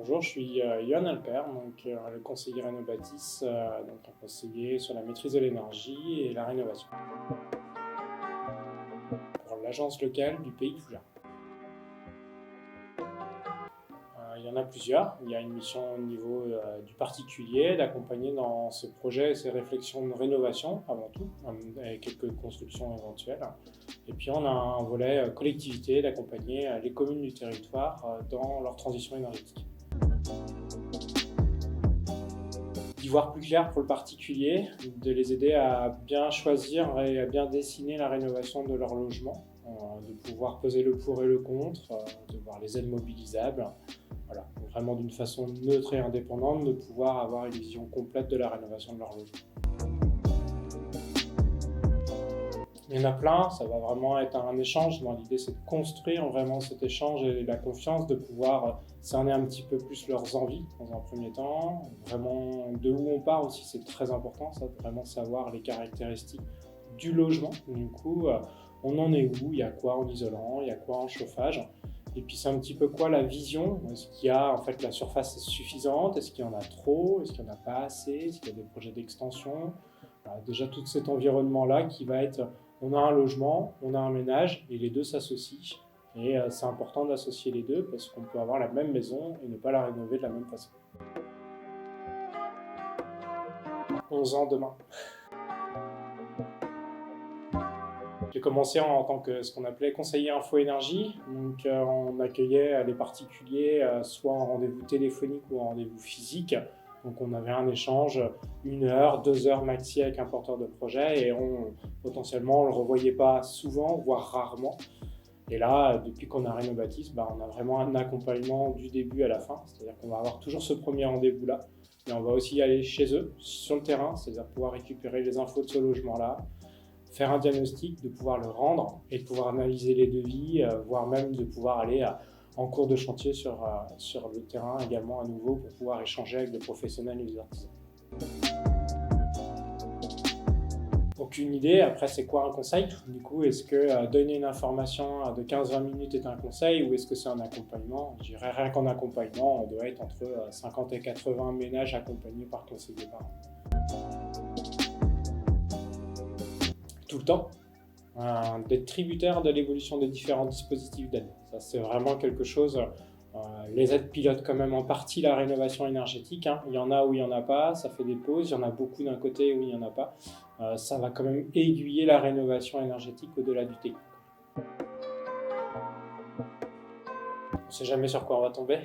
Bonjour, je suis Yohan Alper, le conseiller Rénovatis, un conseiller sur la maîtrise de l'énergie et la rénovation pour l'agence locale du Pays de Fougères. Il y en a plusieurs. Il y a une mission au niveau du particulier, d'accompagner dans ses projets et ses réflexions de rénovation avant tout, avec quelques constructions éventuelles. Et puis on a un volet collectivité, d'accompagner les communes du territoire dans leur transition énergétique. D'y voir plus clair pour le particulier, de les aider à bien choisir et à bien dessiner la rénovation de leur logement, de pouvoir peser le pour et le contre, de voir les aides mobilisables. Voilà, vraiment d'une façon neutre et indépendante, de pouvoir avoir une vision complète de la rénovation de leur logement. Il y en a plein, ça va vraiment être un échange. L'idée, c'est de construire vraiment cet échange et la confiance, de pouvoir cerner un petit peu plus leurs envies dans un premier temps. Vraiment, de où on part aussi, c'est très important, ça, de vraiment savoir les caractéristiques du logement. Du coup, on en est où, il y a quoi en isolant, il y a quoi en chauffage. Et puis c'est un petit peu quoi la vision. Est-ce qu'il y a en fait la surface suffisante? Est-ce qu'il y en a trop? Est-ce qu'il n'y en a pas assez? Est-ce qu'il y a des projets d'extension? Voilà, déjà tout cet environnement-là qui va être, on a un logement, on a un ménage et les deux s'associent. Et c'est important d'associer les deux parce qu'on peut avoir la même maison et ne pas la rénover de la même façon. 11 ans demain. J'ai commencé en tant que ce qu'on appelait conseiller info énergie. On accueillait les particuliers soit en rendez-vous téléphonique ou en rendez-vous physique. Donc on avait un échange 1 heure, 2 heures maxi avec un porteur de projet et potentiellement on ne le revoyait pas souvent, voire rarement. Et là, depuis qu'on a Rénovatis, on a vraiment un accompagnement du début à la fin. C'est-à-dire qu'on va avoir toujours ce premier rendez-vous-là. Mais on va aussi aller chez eux, sur le terrain, c'est-à-dire pouvoir récupérer les infos de ce logement-là, faire un diagnostic, de pouvoir le rendre et de pouvoir analyser les devis, voire même de pouvoir aller en cours de chantier sur le terrain également à nouveau pour pouvoir échanger avec des professionnels et des artisans. Aucune idée, après c'est quoi un conseil? Du coup, est-ce que donner une information de 15-20 minutes est un conseil ou est-ce que c'est un accompagnement? Je dirais rien qu'en accompagnement, on doit être entre 50 et 80 ménages accompagnés par conseiller par an. Tout le temps, d'être tributaire de l'évolution des différents dispositifs d'aide. Ça, c'est vraiment quelque chose. Les aides pilotent quand même en partie la rénovation énergétique. Il y en a où il n'y en a pas, ça fait des pauses. Il y en a beaucoup d'un côté où il n'y en a pas. Ça va quand même aiguiller la rénovation énergétique au-delà du technique. On ne sait jamais sur quoi on va tomber.